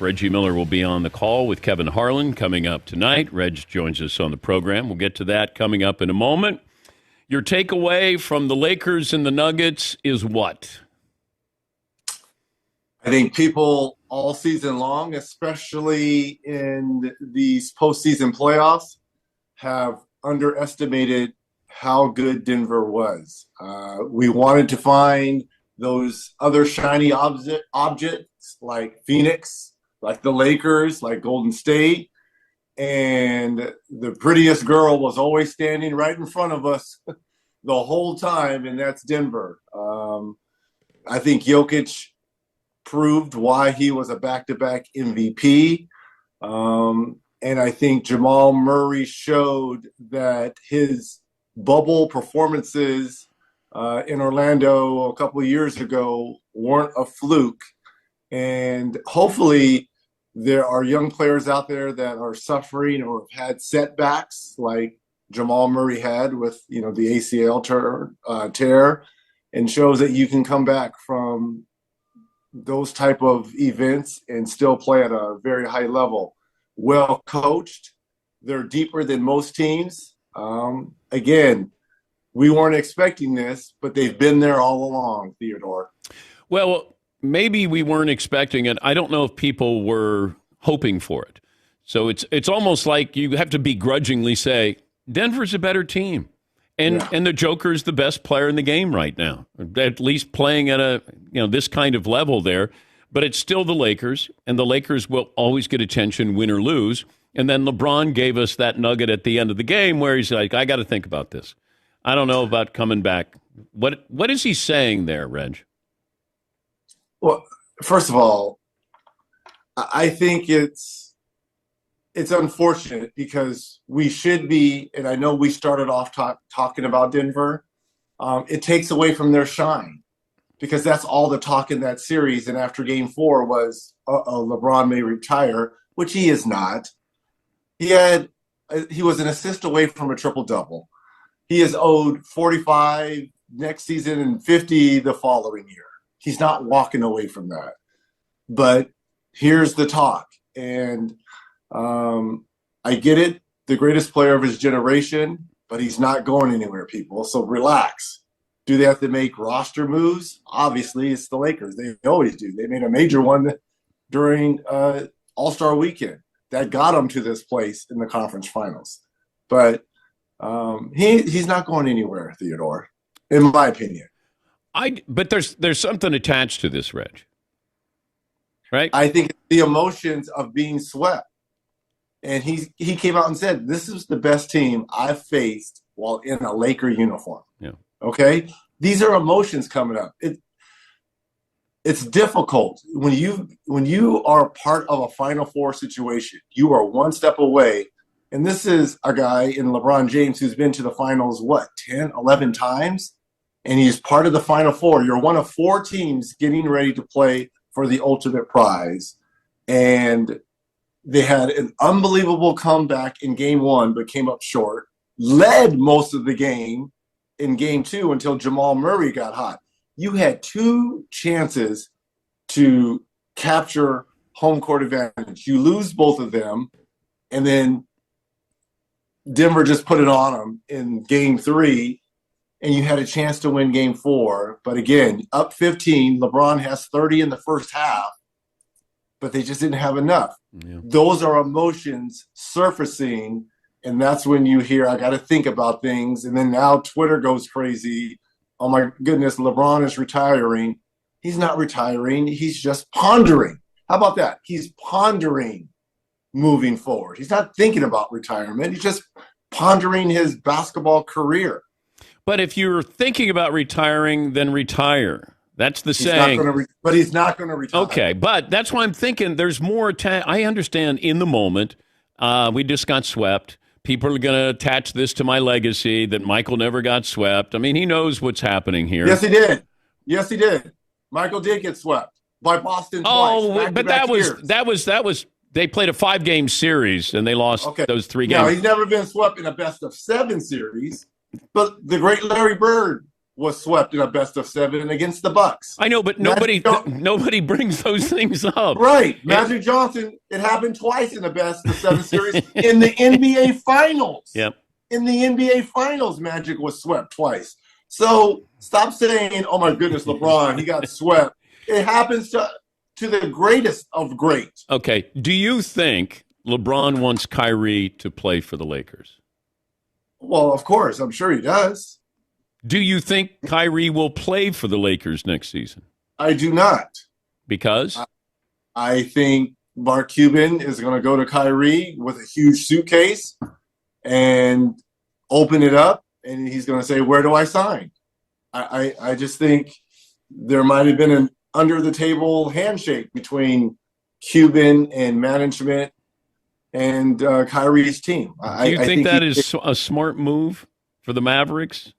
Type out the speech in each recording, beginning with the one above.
Reggie Miller will be on the call with Kevin Harlan coming up tonight. Reg joins us on the program. We'll get to that coming up in a moment. Your takeaway from the Lakers and the Nuggets is what? I think people all season long, especially in these postseason playoffs, have underestimated how good Denver was. We wanted to find those other shiny objects like Phoenix, like the Lakers, like Golden State. And the prettiest girl was always standing right in front of us the whole time, and that's Denver. I think Jokic proved why he was a back-to-back MVP. And I think Jamal Murray showed that his bubble performances in Orlando a couple of years ago weren't a fluke. And hopefully there are young players out there that are suffering or have had setbacks like Jamal Murray had with, the ACL tear, and shows that you can come back from those type of events and still play at a very high level. Well coached. They're deeper than most teams. Again, we weren't expecting this, but they've been there all along, Theodore. Well, maybe we weren't expecting it. I don't know if people were hoping for it. So it's almost like you have to begrudgingly say, Denver's a better team. And the Joker's the best player in the game right now, at least playing at a this kind of level there. But it's still the Lakers, and the Lakers will always get attention, win or lose. And then LeBron gave us that nugget at the end of the game where he's like, I got to think about this. I don't know about coming back. What is he saying there, Reg? Well, first of all, I think it's unfortunate because we should be, and I know we started off talking about Denver. It takes away from their shine because that's all the talk in that series. And after Game 4 was, LeBron may retire, which he is not. He was an assist away from a triple-double. He is owed 45 next season and 50 the following year. He's not walking away from that. But here's the talk. And I get it, the greatest player of his generation, but he's not going anywhere, people. So relax. Do they have to make roster moves? Obviously, it's the Lakers. They always do. They made a major one during All-Star Weekend that got them to this place in the conference finals. But he's not going anywhere, Theodore, in my opinion. But there's something attached to this, Reg. Right? I think the emotions of being swept. And he came out and said, this is the best team I've faced while in a Laker uniform. Yeah. Okay? These are emotions coming up. It's difficult. When you are part of a Final Four situation, you are one step away. And this is a guy in LeBron James who's been to the finals, 10, 11 times? And he's part of the Final Four. You're one of 4 teams getting ready to play for the ultimate prize. And they had an unbelievable comeback in Game 1, but came up short. Led most of the game in Game 2 until Jamal Murray got hot. You had 2 chances to capture home court advantage. You lose both of them, and then Denver just put it on them in Game 3, and you had a chance to win Game 4. But again, up 15, LeBron has 30 in the first half, but they just didn't have enough. Yeah. Those are emotions surfacing, and that's when you hear, I got to think about things. And then now Twitter goes crazy. Oh, my goodness, LeBron is retiring. He's not retiring. He's just pondering. How about that? He's pondering moving forward. He's not thinking about retirement. He's just pondering his basketball career. But if you're thinking about retiring, then retire. That's the saying. But he's not going to retire. Okay, but that's why I'm thinking there's more. I understand in the moment, we just got swept. People are going to attach this to my legacy that Michael never got swept. I mean, he knows what's happening here. Yes, he did. Yes, he did. Michael did get swept by Boston twice. Oh, but that was. They played a 5-game series and they lost those 3 games. No, he's never been swept in a best-of-7 series. But the great Larry Bird was swept in a best-of-7 against the Bucks. I know, but nobody brings those things up. Right. Magic Johnson, it happened twice in the best-of-7 series in the NBA Finals. Yep. In the NBA Finals, Magic was swept twice. So stop saying, oh, my goodness, LeBron, he got swept. It happens to the greatest of greats. Okay. Do you think LeBron wants Kyrie to play for the Lakers? Well, of course. I'm sure he does. Do you think Kyrie will play for the Lakers next season? I do not. Because? I think Mark Cuban is going to go to Kyrie with a huge suitcase and open it up, and he's going to say, where do I sign? I just think there might have been an under-the-table handshake between Cuban and management and Kyrie's team. Do you think that is a smart move for the Mavericks?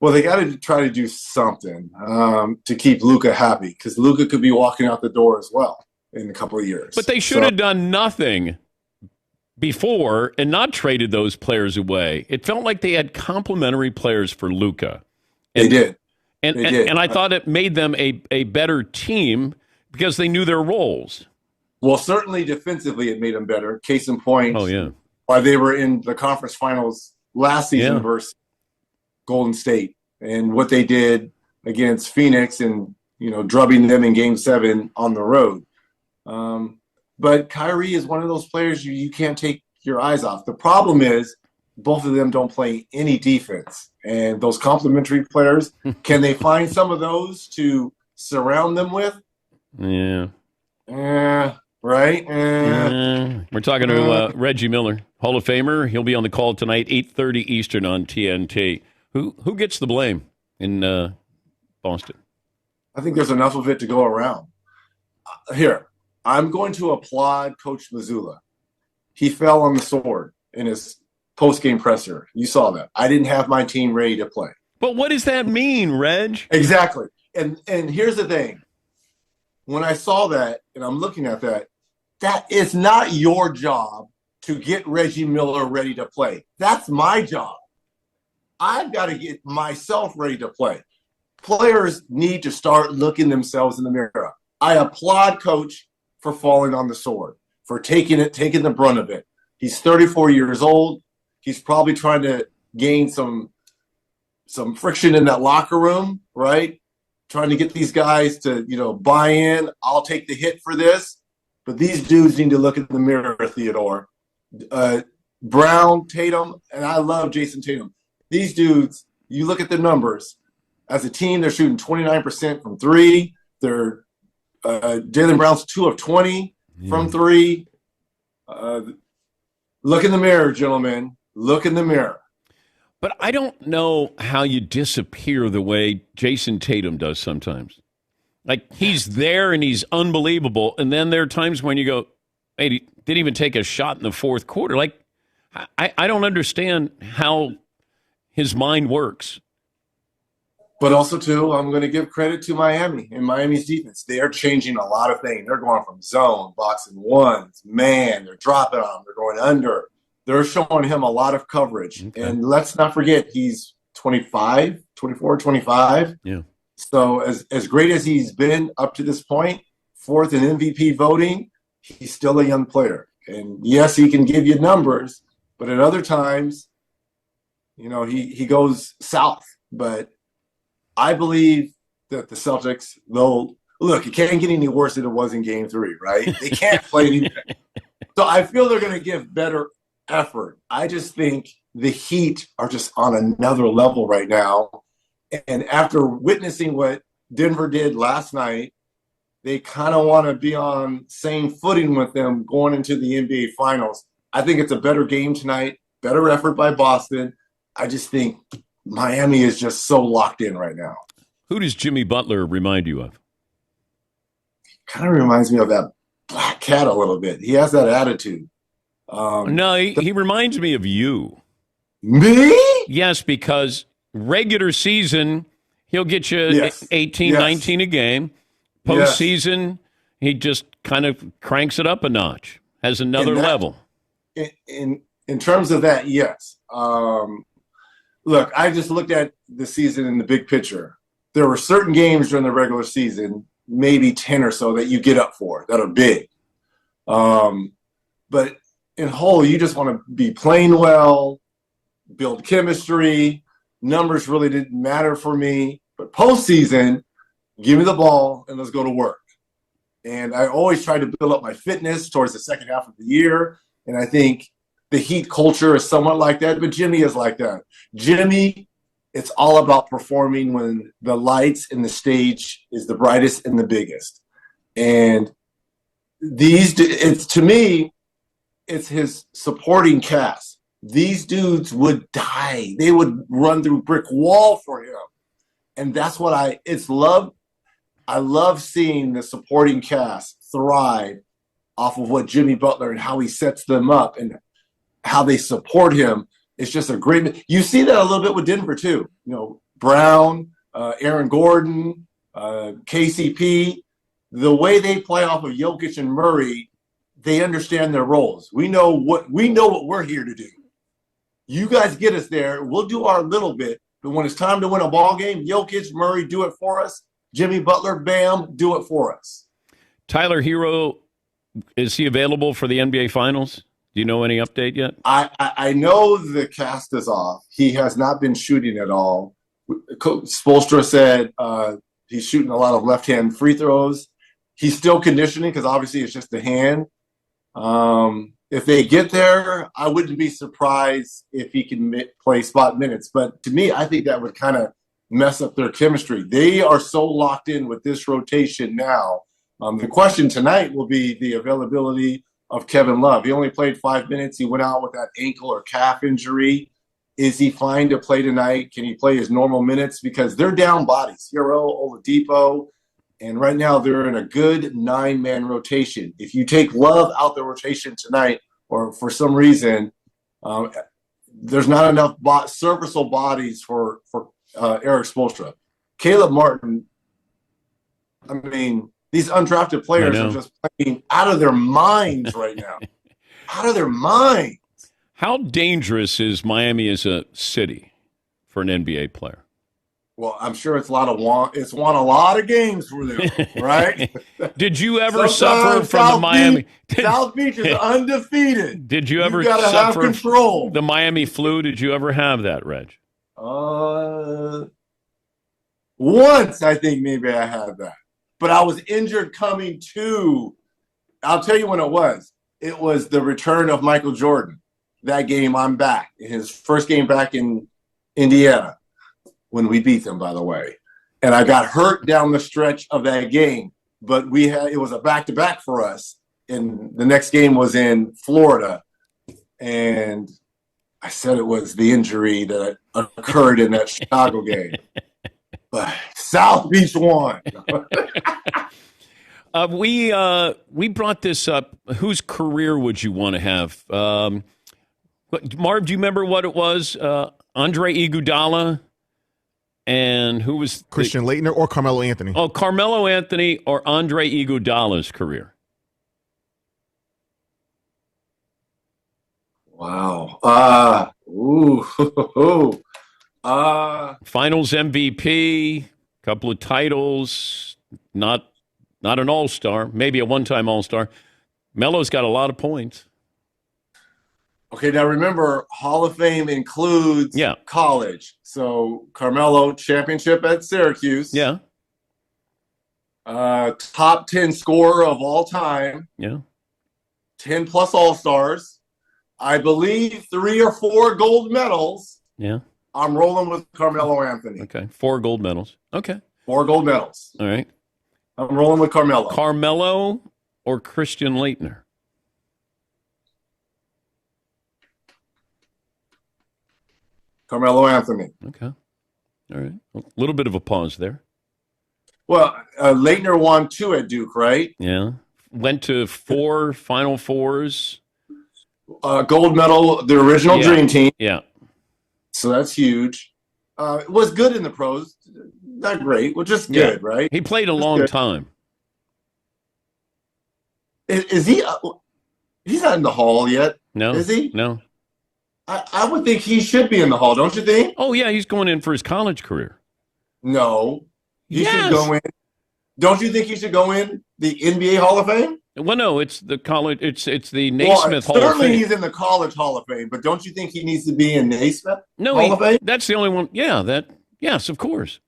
Well, they got to try to do something to keep Luka happy, because Luka could be walking out the door as well in a couple of years. But they should have done nothing before and not traded those players away. It felt like they had complimentary players for Luka. They did. And I thought it made them a better team because they knew their roles. Well, certainly defensively it made them better. Case in point, why they were in the conference finals last season versus Golden State, and what they did against Phoenix and, drubbing them in Game 7 on the road. But Kyrie is one of those players you can't take your eyes off. The problem is both of them don't play any defense. And those complementary players, can they find some of those to surround them with? Yeah. Right? We're talking to Reggie Miller, Hall of Famer. He'll be on the call tonight, 8:30 Eastern on TNT. Who gets the blame in Boston? I think there's enough of it to go around. Here, I'm going to applaud Coach Mazzulla. He fell on the sword in his post-game presser. You saw that. I didn't have my team ready to play. But what does that mean, Reg? Exactly. And here's the thing. When I saw that and I'm looking at that, that is not your job to get Reggie Miller ready to play. That's my job. I've got to get myself ready to play. Players need to start looking themselves in the mirror. I applaud Coach for falling on the sword, for taking the brunt of it. He's 34 years old. He's probably trying to gain some friction in that locker room, right? Trying to get these guys to, buy in. I'll take the hit for this. But these dudes need to look in the mirror, Theodore. Brown, Tatum, and I love Jason Tatum. These dudes, you look at the numbers. As a team, they're shooting 29% from three. They're Jaylen Brown's 2 of 20 from three. Look in the mirror, gentlemen. Look in the mirror. But I don't know how you disappear the way Jason Tatum does sometimes. Like, he's there and he's unbelievable, and then there are times when you go, hey, he didn't even take a shot in the fourth quarter. Like, I don't understand how his mind works. But also, too, I'm going to give credit to Miami and Miami's defense. They are changing a lot of things. They're going from zone, boxing ones, man. They're dropping on them. They're going under. They're showing him a lot of coverage. Okay. And let's not forget, he's 24, 25. Yeah. So as great as he's been up to this point, fourth in MVP voting, he's still a young player. And, yes, he can give you numbers, but at other times, he goes south. But I believe that the Celtics, though, look, it can't get any worse than it was in Game 3, right? They can't play anything. So I feel they're going to give better effort. I just think the Heat are just on another level right now. And after witnessing what Denver did last night, they kind of want to be on same footing with them going into the NBA Finals. I think it's a better game tonight, better effort by Boston. I just think Miami is just so locked in right now. Who does Jimmy Butler remind you of? Kind of reminds me of that black cat a little bit. He has that attitude. No, he reminds me of you. Me? Yes, because regular season, he'll get you 18, 19 a game. Postseason, he just kind of cranks it up a notch, has another level. In terms of that, yes. look, I just looked at the season in the big picture. There were certain games during the regular season, maybe 10 or so, that you get up for that are big. But in whole, you just want to be playing well, build chemistry. Numbers really didn't matter for me. But postseason, give me the ball and let's go to work. And I always try to build up my fitness towards the second half of the year. And I think the Heat culture is somewhat like that, but Jimmy is like that. Jimmy, it's all about performing when the lights and the stage is the brightest and the biggest. And to me, it's his supporting cast. These dudes would die. They would run through brick wall for him. And that's what I love seeing the supporting cast thrive off of what Jimmy Butler and how he sets them up and how they support him. It's just a great – you see that a little bit with Denver too. Brown, Aaron Gordon, KCP, the way they play off of Jokic and Murray, they understand their roles. We know what we're here to do. You guys get us there. We'll do our little bit. But when it's time to win a ball game, Jokic, Murray, do it for us. Jimmy Butler, Bam, do it for us. Tyler Hero, is he available for the NBA Finals? Do you know any update yet? I know the cast is off. He has not been shooting at all. Coach Spoelstra said he's shooting a lot of left-hand free throws. He's still conditioning because obviously it's just a hand. If they get there, I wouldn't be surprised if he can play spot minutes. But to me, I think that would kind of mess up their chemistry. They are so locked in with this rotation now. The question tonight will be the availability of Kevin Love. He only played 5 minutes. He went out with that ankle or calf injury. Is he fine to play tonight? Can he play his normal minutes? Because they're down bodies. Hero, Oladipo, and right now they're in a good 9-man rotation. If you take Love out the rotation tonight, or for some reason there's not enough serviceable bodies for Eric Spoelstra. Caleb Martin, I mean, these undrafted players are just playing out of their minds right now. Out of their minds. How dangerous is Miami as a city for an NBA player? Well, I'm sure it's won a lot of games for them, right? Did you ever suffer from the Miami? South Beach is undefeated. Did you ever suffer have control. The Miami flu? Did you ever have that, Reg? Once I think maybe I had that. But I was injured coming to, I'll tell you when it was. It was the return of Michael Jordan. That game, I'm back. His first game back in Indiana, when we beat them, by the way. And I got hurt down the stretch of that game, but it was a back-to-back for us. And the next game was in Florida. And I said it was the injury that occurred in that Chicago game. But South Beach won. We brought this up. Whose career would you want to have? Marv, do you remember what it was? Andre Iguodala and who was Christian Laettner or Carmelo Anthony? Oh, Carmelo Anthony or Andre Iguodala's career? Wow. Finals MVP, couple of titles, not an all-star, maybe a one-time all-star. Melo's got a lot of points. Okay, now remember, Hall of Fame includes college. So Carmelo, championship at Syracuse. Yeah. Top 10 scorer of all time. Yeah. 10 plus all-stars. I believe 3 or 4 gold medals. Yeah. I'm rolling with Carmelo Anthony. Okay. 4 gold medals. Okay. 4 gold medals. All right. I'm rolling with Carmelo. Carmelo or Christian Laettner? Carmelo Anthony. Okay. All right. A little bit of a pause there. Well, Laettner won 2 at Duke, right? Yeah. Went to 4 Final Fours. Gold medal, the original Dream Team. Yeah. So that's huge. It was good in the pros. Not great, well, just good, right? He played a long time. Is he? He's not in the Hall yet. No. Is he? No. I would think he should be in the Hall, don't you think? Oh, yeah, he's going in for his college career. No. He should Yes. go in. Don't you think he should go in the NBA Hall of Fame? Well, no, it's the college. It's the Naismith Hall of certainly Fame. he's in the College Hall of Fame, but don't you think he needs to be in Naismith No, Hall of Fame? that's the only one. Yeah, yes, of course.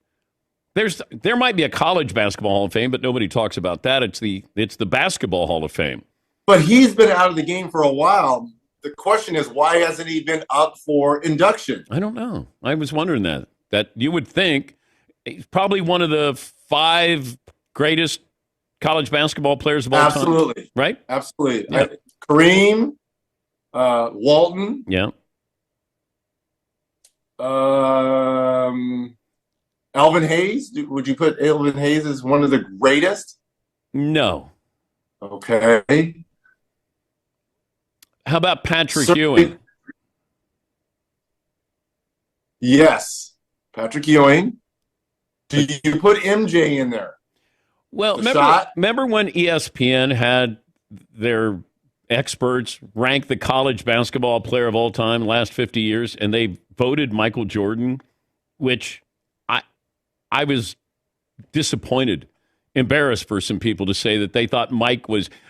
There might be a college basketball Hall of Fame, but nobody talks about that. It's the Basketball Hall of Fame. But he's been out of the game for a while. The question is, why hasn't he been up for induction? I don't know. I was wondering that. That you would think he's probably one of the 5 greatest college basketball players of all time. Absolutely. Right? Absolutely. Yeah. Kareem, Walton. Yeah. Alvin Hayes. Would you put Alvin Hayes as one of the greatest? No. Okay. How about Patrick Certainly. Ewing? Yes. Patrick Ewing. Do you put MJ in there? Well, remember when ESPN had their experts rank the college basketball player of all time the last 50 years, and they voted Michael Jordan, which I was disappointed, embarrassed for some people to say that they thought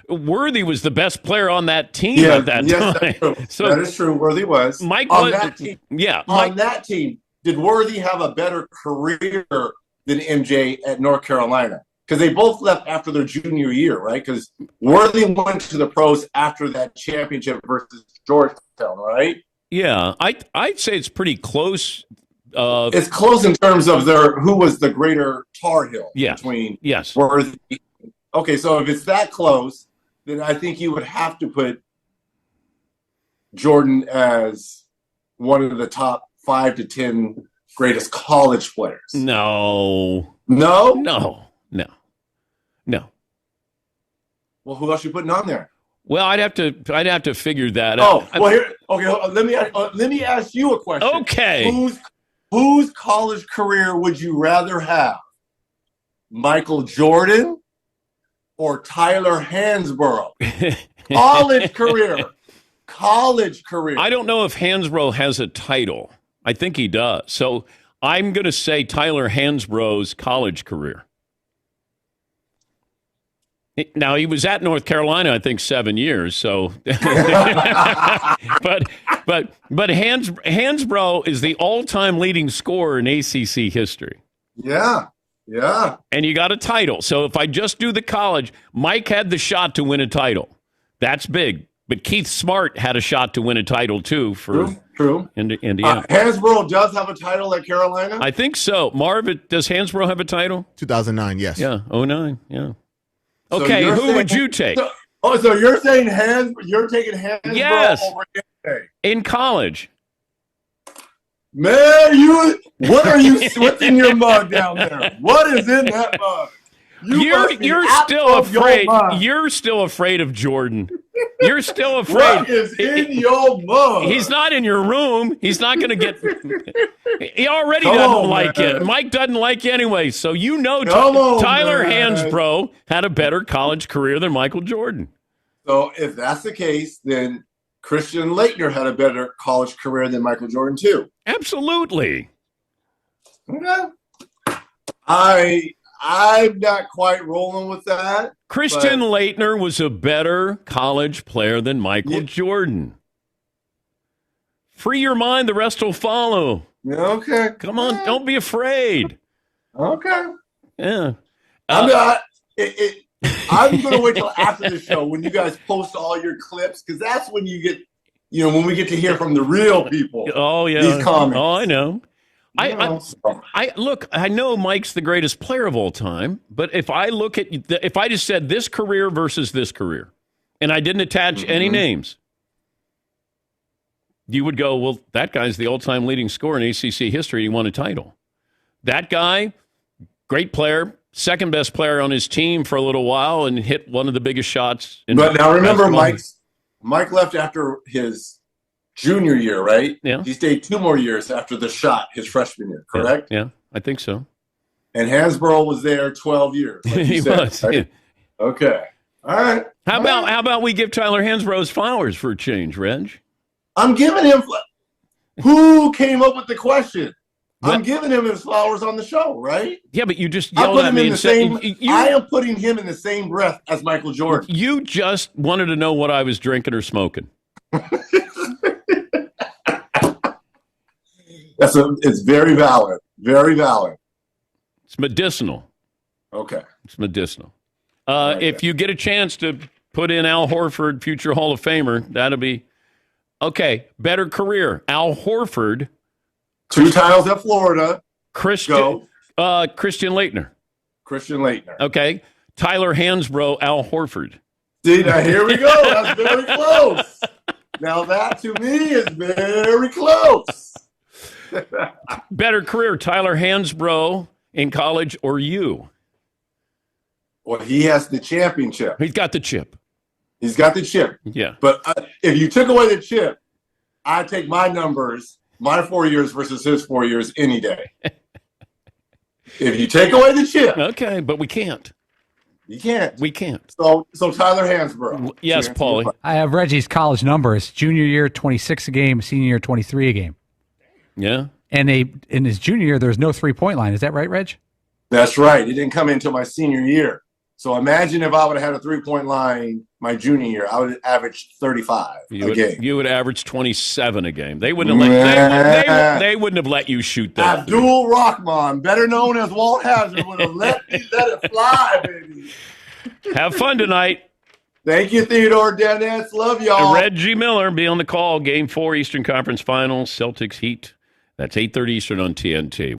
Worthy was the best player on that team at that time. That's true. So that is true. Worthy was. Mike on was, that team. Yeah. On that team, did Worthy have a better career than MJ at North Carolina? Because they both left after their junior year, right? Because Worthy went to the pros after that championship versus Georgetown, right? Yeah, I'd say it's pretty close. It's close in terms of who was the greater Tar Heel between Worthy. Okay, so if it's that close, then I think you would have to put Jordan as one of the top 5 to 10 greatest college players. No. Well, who else are you putting on there? Well, I'd have to figure that out. Oh, well, let me ask you a question. Okay. Whose college career would you rather have? Michael Jordan or Tyler Hansbrough? College career. I don't know if Hansbrough has a title. I think he does. So I'm going to say Tyler Hansbrough's college career. Now, he was at North Carolina, I think, 7 years. So, but Hansbrough is the all-time leading scorer in ACC history. Yeah. And you got a title. So if I just do the college, Mike had the shot to win a title. That's big. But Keith Smart had a shot to win a title, too, for True. Indiana. Hansbrough does have a title at Carolina? I think so. Marv, does Hansbrough have a title? 2009, yes. Yeah, 09, yeah. Okay, so who would you take? So you're saying you're taking Hansbrough over MJ? In college. Man, what's in your mug down there? What is in that mug? You're still afraid. You're still afraid of Jordan. You're still afraid. What is in your mug? He's not in your room. He's not going to get. He already doesn't like it. Mike doesn't like you anyway. So Tyler Hansbrough had a better college career than Michael Jordan. So if that's the case, then Christian Laettner had a better college career than Michael Jordan too. Absolutely. Okay. I'm not quite rolling with that. Christian Laettner was a better college player than Michael Jordan. Free your mind, the rest will follow. Okay. Come on, don't be afraid. Okay. Yeah. I'm going to wait till after the show when you guys post all your clips, because that's when you get, when we get to hear from the real people. Oh, yeah. These comments. Oh, I know. I know Mike's the greatest player of all time, but if I if I just said this career versus this career, and I didn't attach any names, you would go, well, that guy's the all-time leading scorer in ACC history. He won a title. That guy, great player, second best player on his team for a little while, and hit one of the biggest shots. But now remember, Mike left after his junior year, right? Yeah. He stayed 2 more years after the shot his freshman year, correct? Yeah, I think so. And Hansbrough was there 12 years. Like he was. Right? Yeah. Okay. All right. How about we give Tyler Hansbrough his flowers for a change, Reg? I'm giving him. Who came up with the question? I'm What? giving him his flowers on the show, right? Yeah, but you just I yelled put at him me in and the said same. I am putting him in the same breath as Michael Jordan. you just wanted to know what I was drinking or smoking. It's very valid. Very valid. It's medicinal. Okay. It's medicinal. Right, if you get a chance to put in Al Horford, future Hall of Famer, that'll be okay. Better career. Al Horford. 2 titles at Florida. Christian Laettner. Christian Laettner. Okay. Tyler Hansbrough, Al Horford. See, now here we go. That's very close. Now that to me is very close. Better career. Tyler Hansbrough in college or you? Well, he has the championship. He's got the chip. He's got the chip. Yeah. But if you took away the chip, I'd take my numbers, my 4 years versus his 4 years any day. If you take away the chip. Okay, but we can't. You can't. We can't. So Tyler Hansbrough. Yes, Paulie. I have Reggie's college numbers. Junior year, 26 a game. Senior year, 23 a game. Yeah. And in his junior year, there was no 3-point line. Is that right, Reg? That's right. It didn't come in until my senior year. So imagine if I would have had a 3-point line my junior year, I would average 35 a game. You would average 27 a game. They wouldn't have let, they wouldn't have let you shoot that. Abdul Rahman, better known as Walt Hazard, would have let it fly, baby. Have fun tonight. Thank you, Theodore Dennis. Love y'all. Reggie Miller be on the call. Game 4 Eastern Conference Finals, Celtics Heat. That's 8:30 Eastern on TNT.